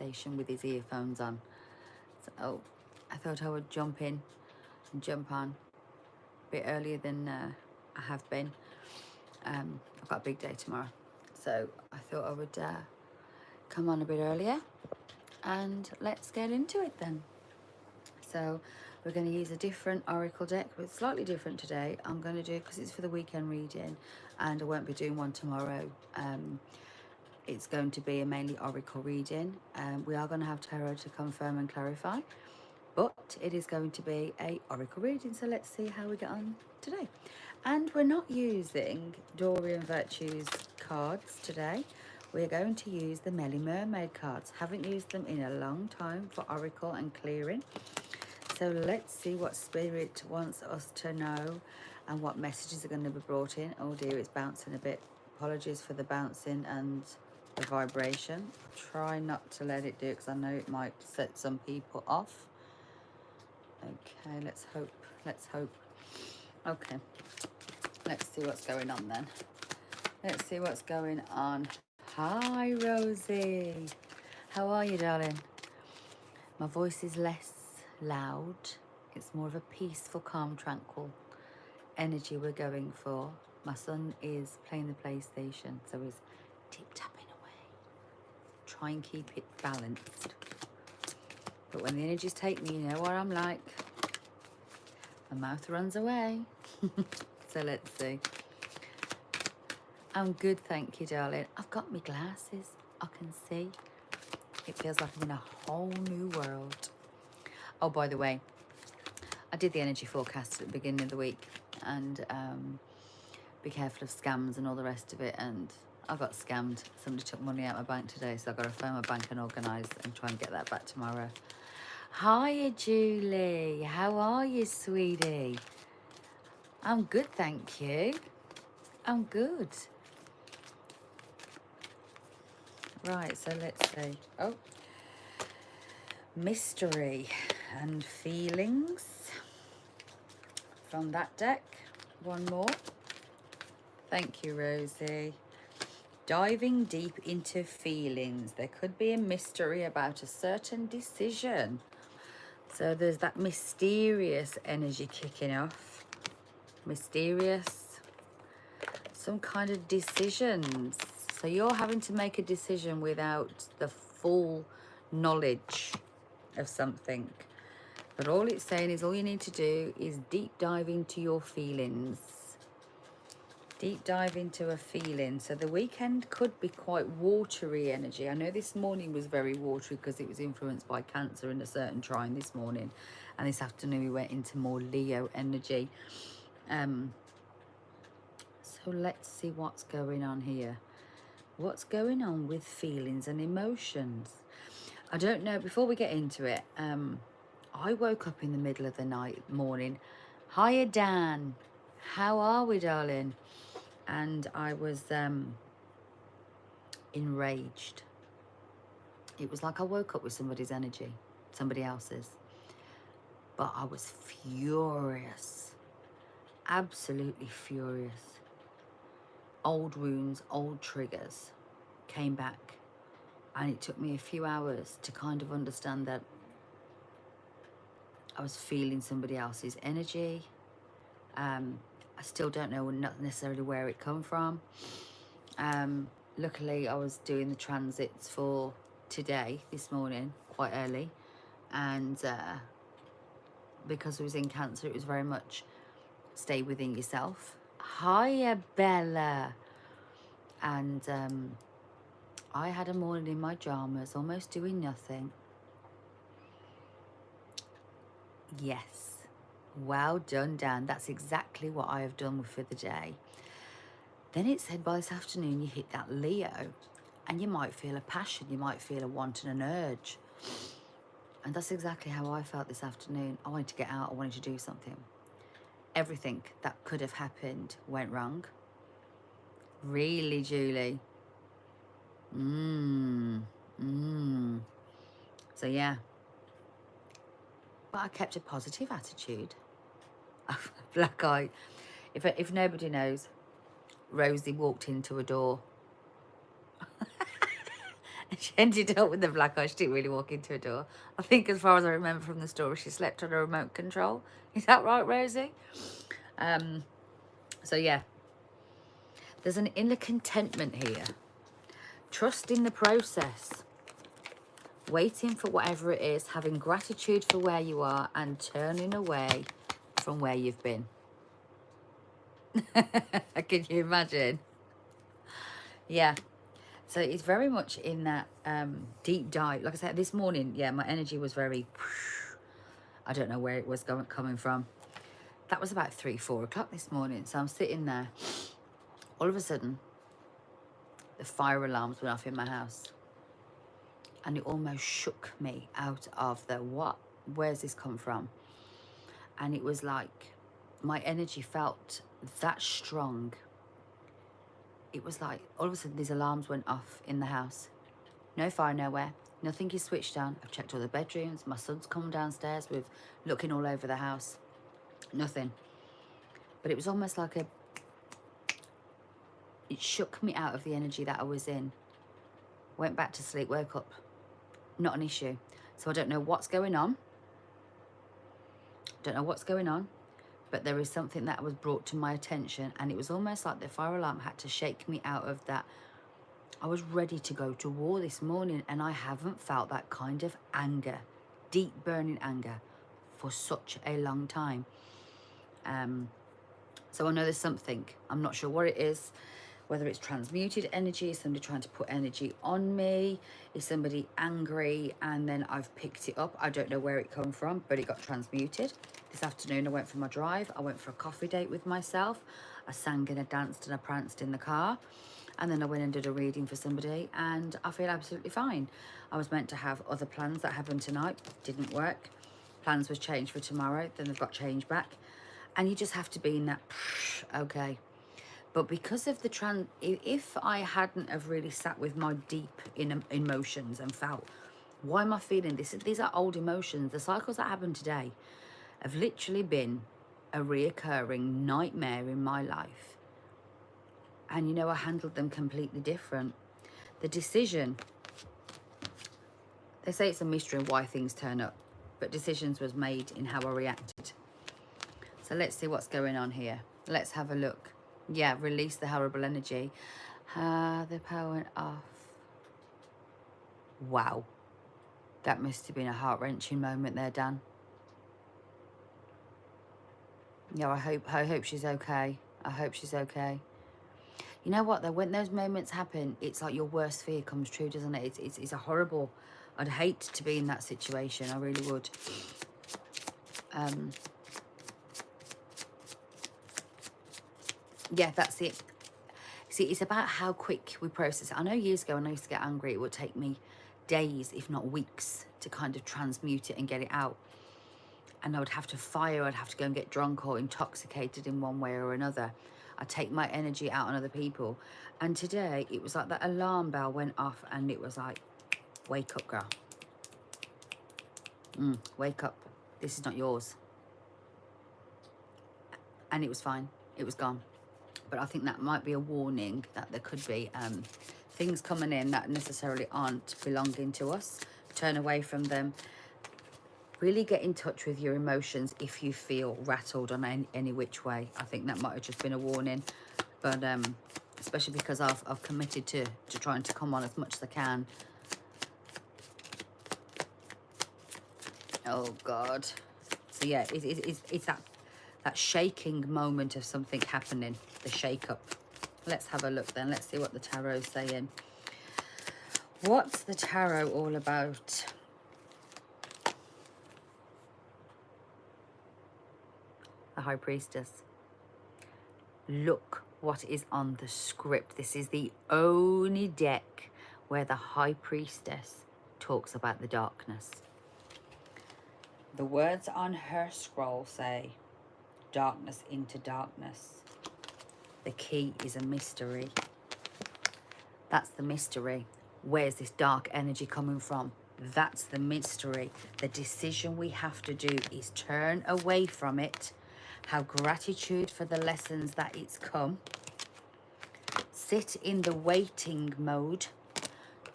station with his earphones on. So I thought I would jump in and jump on a bit earlier than I have been. I've got a big day tomorrow, so I thought I would come on a bit earlier, and let's get into it then. So we're going to use a different oracle deck, but slightly different today. I'm going to do, because it's for the weekend reading and I won't be doing one tomorrow, it's going to be a mainly oracle reading. We are going to have tarot to confirm and clarify, but it is going to be a oracle reading. So let's see how we get on today. And we're not using Dorian Virtue's cards today. We're going to use the Melly Mermaid cards. Haven't used them in a long time for oracle and clearing. So let's see what Spirit wants us to know and what messages are going to be brought in. Oh dear, it's bouncing a bit. Apologies for the bouncing and the vibration. I'll try not to let it do it because I know it might set some people off. Okay, let's hope. Let's hope. Okay, let's see what's going on then. Let's see what's going on. Hi, Rosie. How are you, darling? My voice is less loud. It's more of a peaceful, calm, tranquil energy we're going for. My son is playing the PlayStation, so he's tip-tapping away. Try and keep it balanced. But when the energies take me, you know what I'm like. My mouth runs away. So let's see. I'm good, thank you, darling. I've got my glasses. I can see. It feels like I'm in a whole new world. Oh, by the way, I did the energy forecast at the beginning of the week, and be careful of scams and all the rest of it. And I got scammed. Somebody took money out of my bank today, so I've got to phone my bank and organise and try and get that back tomorrow. Hiya, Julie. How are you, sweetie? I'm good, thank you. I'm good. Right, so let's see. Oh, mystery and feelings from that deck. One more. Thank you, Rosie. Diving deep into feelings. There could be a mystery about a certain decision. So there's that mysterious energy kicking off. Mysterious. Some kind of decisions. So you're having to make a decision without the full knowledge of something. But all it's saying is all you need to do is deep dive into your feelings. Deep dive into a feeling. So the weekend could be quite watery energy. I know this morning was very watery because it was influenced by Cancer in a certain trine this morning. And this afternoon we went into more Leo energy. So let's see what's going on here. What's going on with feelings and emotions? I don't know. Before we get into it, I woke up in the middle of the morning. Hiya, Dan. How are we, darling? And I was enraged. It was like I woke up with somebody's energy, somebody else's. But I was furious. Absolutely furious. Old wounds, old triggers came back. And it took me a few hours to kind of understand that I was feeling somebody else's energy. I still don't know not necessarily where it come from. Luckily, I was doing the transits for today, this morning, quite early. And because I was in Cancer, it was very much stay within yourself. Hiya, Bella. And I had a morning in my pajamas, almost doing nothing. Yes. Well done, Dan. That's exactly what I have done for the day. Then it said by this afternoon you hit that Leo and you might feel a passion, you might feel a want and an urge. And that's exactly how I felt this afternoon. I wanted to get out, I wanted to do something. Everything that could have happened went wrong. Really, Julie? So yeah. But I kept a positive attitude. Black eye. If nobody knows, Rosie walked into a door She ended up with the black eye. She didn't really walk into a door. I think as far as I remember from the story, she slept on a remote control. Is that right, Rosie? So yeah, there's an inner contentment here. Trust in the process. Waiting for whatever it is, having gratitude for where you are and turning away from where you've been. Can you imagine? Yeah. So it's very much in that deep dive. Like I said, this morning, yeah, my energy was very, I don't know where it was coming from. That was about 3-4 o'clock this morning. So I'm sitting there. All of a sudden, the fire alarms went off in my house. And it almost shook me out of the what? Where's this come from? And it was like my energy felt that strong. It was like all of a sudden these alarms went off in the house. No fire nowhere. Nothing is switched on. I've checked all the bedrooms. My son's come downstairs with looking all over the house. Nothing. But it was almost like it shook me out of the energy that I was in. Went back to sleep, woke up. Not an issue. So I don't know what's going on. Don't know what's going on. But there is something that was brought to my attention, and it was almost like the fire alarm had to shake me out of that. I was ready to go to war this morning, and I haven't felt that kind of anger, deep burning anger, for such a long time. So I know there's something. I'm not sure what it is, whether it's transmuted energy, is somebody trying to put energy on me, is somebody angry and then I've picked it up. I don't know where it came from, but it got transmuted. This afternoon I went for my drive. I went for a coffee date with myself. I sang and I danced and I pranced in the car. And then I went and did a reading for somebody and I feel absolutely fine. I was meant to have other plans that happened tonight. Didn't work. Plans was changed for tomorrow. Then they've got changed back. And you just have to be in that, okay. But because of the if I hadn't have really sat with my deep emotions and felt, why am I feeling this? These are old emotions. The cycles that happened today have literally been a reoccurring nightmare in my life. And you know, I handled them completely different. The decision, they say it's a mystery why things turn up, but decisions was made in how I reacted. So let's see what's going on here. Let's have a look. Yeah, release the horrible energy. The power went off. Wow. That must have been a heart-wrenching moment there, Dan. Yeah, I hope she's okay. I hope she's okay. You know what though, when those moments happen, it's like your worst fear comes true, doesn't it? It's a horrible, I'd hate to be in that situation. I really would. Yeah, that's it. See, it's about how quick we process it. I know years ago when I used to get angry, it would take me days, if not weeks, to kind of transmute it and get it out. And I would have to fire, I'd have to go and get drunk or intoxicated in one way or another. I'd take my energy out on other people. And today, it was like that alarm bell went off and it was like, wake up, girl. Wake up. This is not yours. And it was fine. It was gone. But I think that might be a warning that there could be things coming in that necessarily aren't belonging to us. Turn away from them. Really get in touch with your emotions if you feel rattled on any which way. I think that might have just been a warning. But especially because I've committed to trying to come on as much as I can. Oh, God. So, yeah, it's that shaking moment of something happening, the shake-up. Let's have a look then. Let's see what the tarot's saying. What's the tarot all about? The High Priestess. Look what is on the script. This is the only deck where the High Priestess talks about the darkness. The words on her scroll say, darkness into darkness. The key is a mystery. That's the mystery. Where's this dark energy coming from? That's the mystery. The decision we have to do is turn away from it, have gratitude for the lessons that it's come, sit in the waiting mode,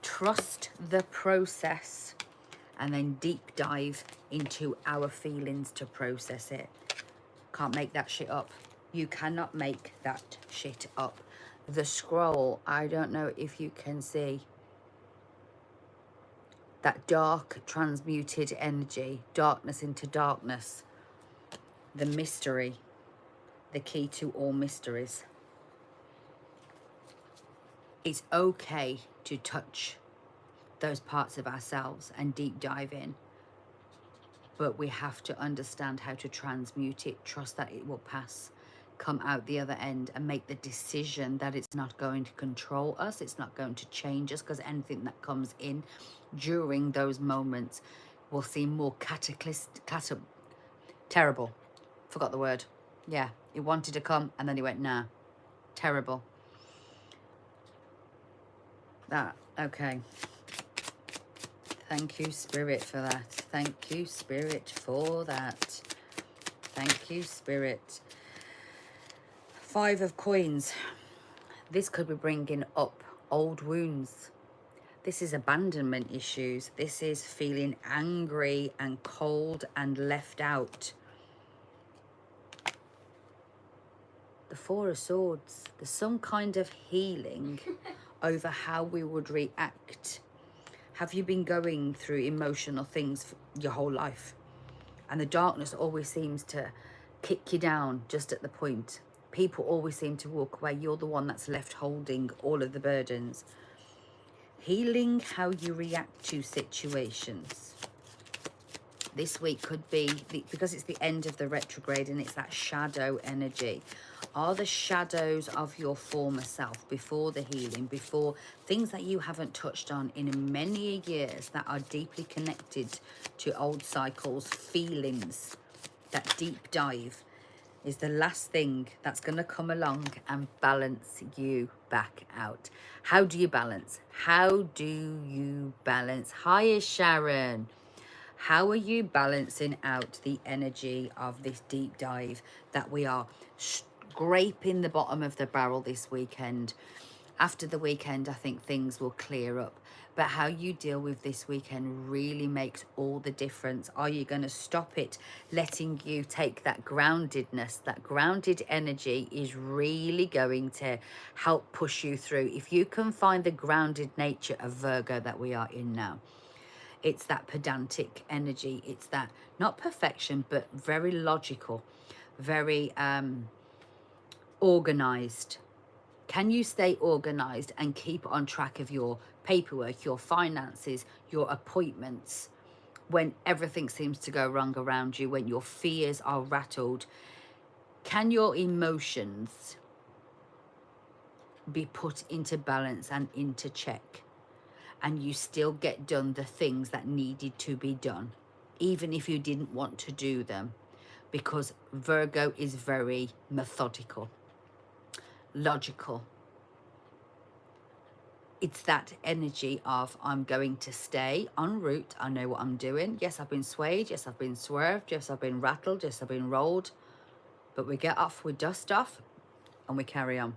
trust the process, and then deep dive into our feelings to process it. Can't make that shit up. You cannot make that shit up. The scroll, I don't know if you can see that dark transmuted energy, darkness into darkness, the mystery, the key to all mysteries. It's okay to touch those parts of ourselves and deep dive in, but we have to understand how to transmute it, trust that it will pass, come out the other end, and make the decision that it's not going to control us, it's not going to change us, because anything that comes in during those moments will seem more terrible. Forgot the word. Yeah, it wanted to come and then he went, nah, terrible. That, okay. Thank you, Spirit, for that. Thank you, Spirit, for that. Thank you, Spirit. 5 of coins. This could be bringing up old wounds. This is abandonment issues. This is feeling angry and cold and left out. The 4 of Swords. There's some kind of healing over how we would react. Have you been going through emotional things for your whole life? And the darkness always seems to kick you down just at the point. People always seem to walk away. You're the one that's left holding all of the burdens. Healing how you react to situations. This week could be, because it's the end of the retrograde and it's that shadow energy. Are the shadows of your former self before the healing, before things that you haven't touched on in many years that are deeply connected to old cycles, feelings, that deep dive is the last thing that's going to come along and balance you back out. How do you balance? How do you balance? Hi, Sharon. How are you balancing out the energy of this deep dive that we are scraping the bottom of the barrel this weekend? After the weekend, I think things will clear up. But how you deal with this weekend really makes all the difference. Are you going to stop it, letting you take that groundedness? That grounded energy is really going to help push you through. If you can find the grounded nature of Virgo that we are in now, it's that pedantic energy. It's that, not perfection, but very logical, very organized. Can you stay organized and keep on track of your paperwork, your finances, your appointments, when everything seems to go wrong around you, when your fears are rattled? Can your emotions be put into balance and into check, and you still get done the things that needed to be done, even if you didn't want to do them? Because Virgo is very methodical, logical. It's that energy of, I'm going to stay en route. I know what I'm doing. Yes, I've been swayed. Yes, I've been swerved. Yes, I've been rattled. Yes, I've been rolled. But we get off, we dust off, and we carry on.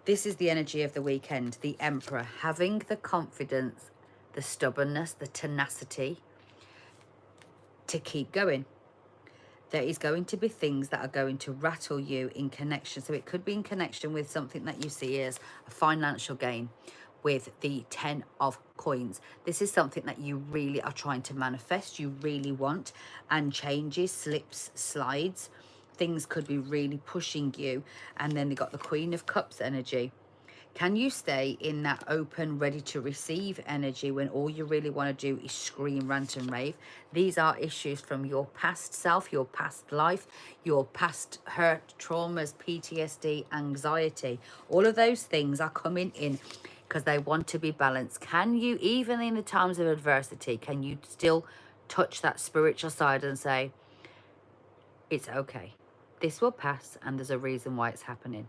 This is the energy of the weekend. The Emperor, having the confidence, the stubbornness, the tenacity to keep going. There is going to be things that are going to rattle you in connection. So it could be in connection with something that you see as a financial gain with the 10 of coins. This is something that you really are trying to manifest, you really want, and changes, slips, slides. Things could be really pushing you. And then they got the Queen of Cups energy. Can you stay in that open, ready to receive energy when all you really want to do is scream, rant and rave? These are issues from your past self, your past life, your past hurt, traumas, PTSD, anxiety. All of those things are coming in because they want to be balanced. Can you, even in the times of adversity, can you still touch that spiritual side and say, it's okay, this will pass and there's a reason why it's happening?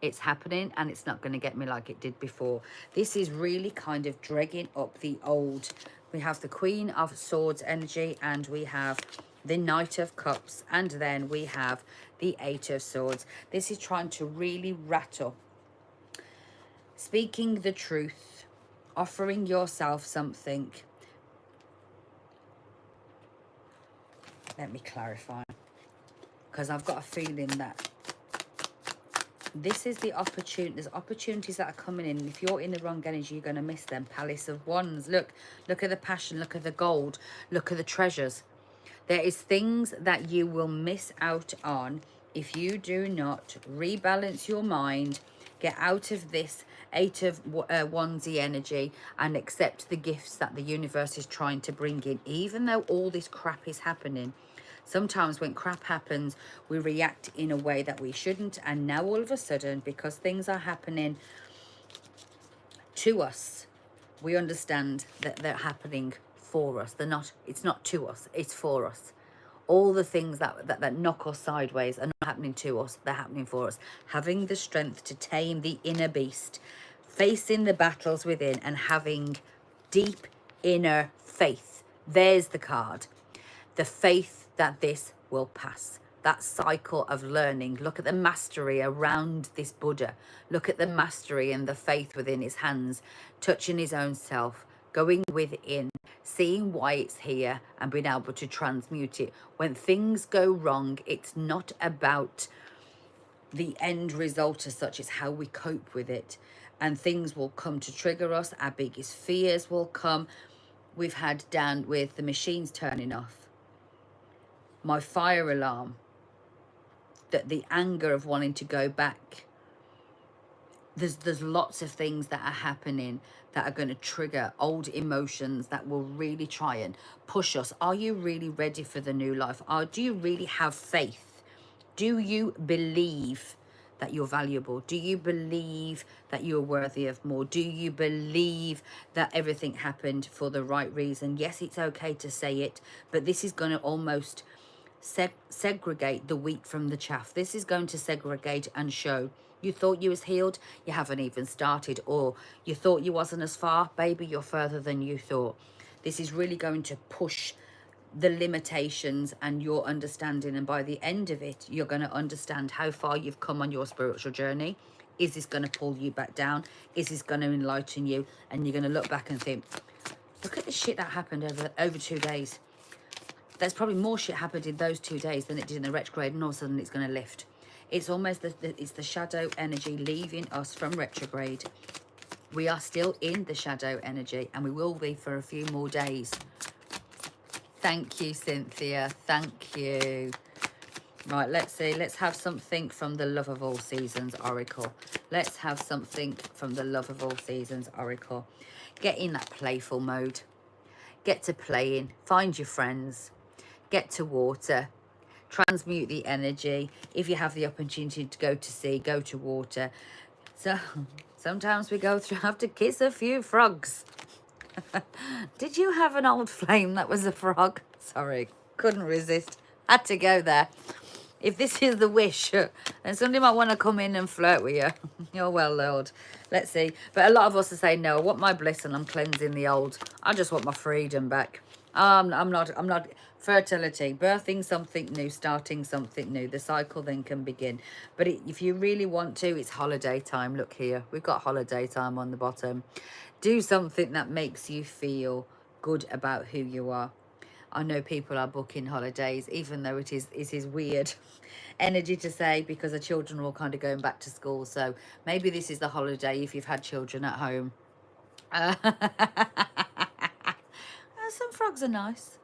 It's happening and it's not going to get me like it did before. This is really kind of dragging up the old. We have the Queen of Swords energy, and we have the Knight of Cups, and then we have the 8 of Swords. This is trying to really rattle. Speaking the truth, offering yourself something. Let me clarify, because I've got a feeling that this is the opportunity. There's opportunities that are coming in. If you're in the wrong energy, you're going to miss them. Palace of Wands. Look at the passion. Look at the gold. Look at the treasures. There is things that you will miss out on if you do not rebalance your mind, get out of this Eight of Wandsy energy, and accept the gifts that the universe is trying to bring in. Even though all this crap is happening, sometimes when crap happens, we react in a way that we shouldn't. And now all of a sudden, because things are happening to us, we understand that they're happening for us. They're not, it's not to us, it's for us. All the things that knock us sideways are not happening to us, they're happening for us. Having the strength to tame the inner beast, facing the battles within, and having deep inner faith. There's the card. The faith that this will pass. That cycle of learning. Look at the mastery around this Buddha. Look at the mastery and the faith within his hands, touching his own self, going within, seeing why it's here, and being able to transmute it. When things go wrong, it's not about the end result as such, it's how we cope with it. And things will come to trigger us. Our biggest fears will come. We've had down with the machines turning off, my fire alarm, that the anger of wanting to go back. There's lots of things that are happening that are going to trigger old emotions that will really try and push us. Are you really ready for the new life? Do you really have faith? Do you believe that you're valuable? Do you believe that you're worthy of more? Do you believe that everything happened for the right reason? Yes, it's okay to say it, but this is going to almost segregate the wheat from the chaff. This is going to segregate and show. You thought you was healed, you haven't even started. Or you thought you wasn't as far, baby, you're further than you thought. This is really going to push the limitations and your understanding, and by the end of it, you're going to understand how far you've come on your spiritual journey. Is this going to pull you back down? Is this going to enlighten you? And you're going to look back and think, look at the shit that happened over 2 days. There's probably more shit happened in those 2 days than it did in the retrograde, and all of a sudden it's going to lift. It's almost it's the shadow energy leaving us from retrograde. We are still in the shadow energy, and we will be for a few more days. Thank you, Cynthia. Thank you. Right, let's see. Let's have something from the Love of All Seasons Oracle. Let's have something from the Love of All Seasons Oracle. Get in that playful mode. Get to playing. Find your friends. Get to water. Transmute the energy. If you have the opportunity to go to sea, go to water. So sometimes we have to kiss a few frogs. Did you have an old flame that was a frog? Sorry, couldn't resist. Had to go there. If this is the wish, then somebody might want to come in and flirt with you. You're well, Lord. Let's see. But a lot of us are saying, no, I want my bliss and I'm cleansing the old. I just want my freedom back. I'm not. Fertility, birthing something new, starting something new. The cycle then can begin. But if you really want to, it's holiday time. Look here. We've got holiday time on the bottom. Do something that makes you feel good about who you are. I know people are booking holidays, even though it is weird energy to say, because the children are all kind of going back to school. So maybe this is the holiday if you've had children at home. Some frogs are nice.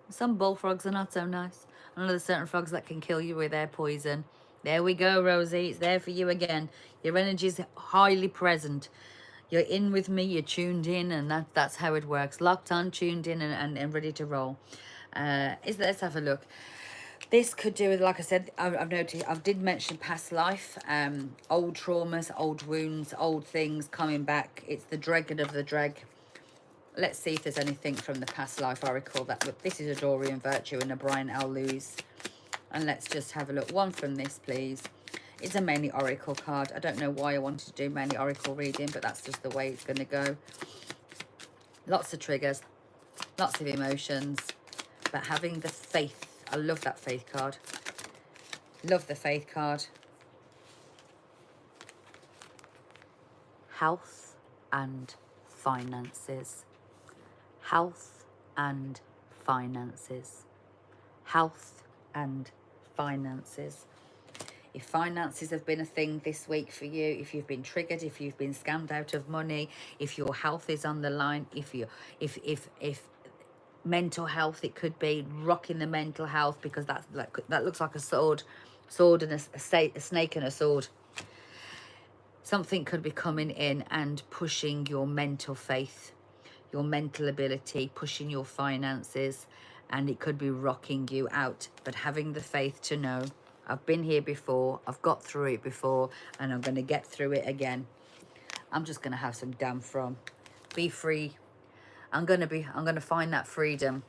Some bullfrogs are not so nice. I know there's certain frogs that can kill you with their poison. There we go, Rosie. It's there for you again. Your energy is highly present. You're in with me, you're tuned in, and that's how it works. Locked on, tuned in, and ready to roll. Let's have a look. This could do with, like I said, I've noticed, I did mention past life, old traumas, old wounds, old things coming back. It's the dregged of the dreg. Let's see if there's anything from the past life oracle. This is a Dorian Virtue and a Brian L. Lewis. And let's just have a look. One from this, please. It's a mainly oracle card. I don't know why I wanted to do mainly oracle reading, but that's just the way it's going to go. Lots of triggers, lots of emotions, but having the faith. I love that faith card. Love the faith card. Health and finances. Health and finances. Health and finances. If finances have been a thing this week for you, if you've been triggered, if you've been scammed out of money, if your health is on the line, if mental health, it could be rocking the mental health, because that looks like a sword and a snake and a sword. Something could be coming in and pushing your mental faith, your mental ability, pushing your finances, and it could be rocking you out. But having the faith to know, I've been here before, I've got through it before, and I'm going to get through it again. I'm just going to have some damn from. Be free. I'm going to find that freedom.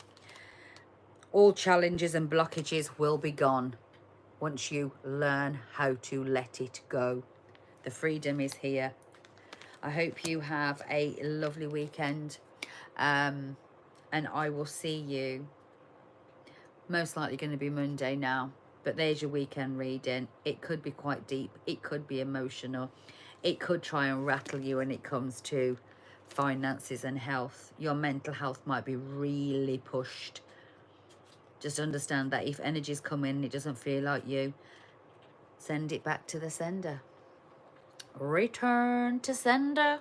All challenges and blockages will be gone once you learn how to let it go. The freedom is here. I hope you have a lovely weekend. And I will see you most likely going to be Monday now, but there's your weekend reading. It could be quite deep, it could be emotional, it could try and rattle you when it comes to finances and health. Your mental health might be really pushed. Just understand that if energies come in and it doesn't feel like you, send it back to the sender. Return to sender.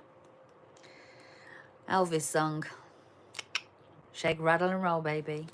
Elvis song. Shake, rattle and roll, baby.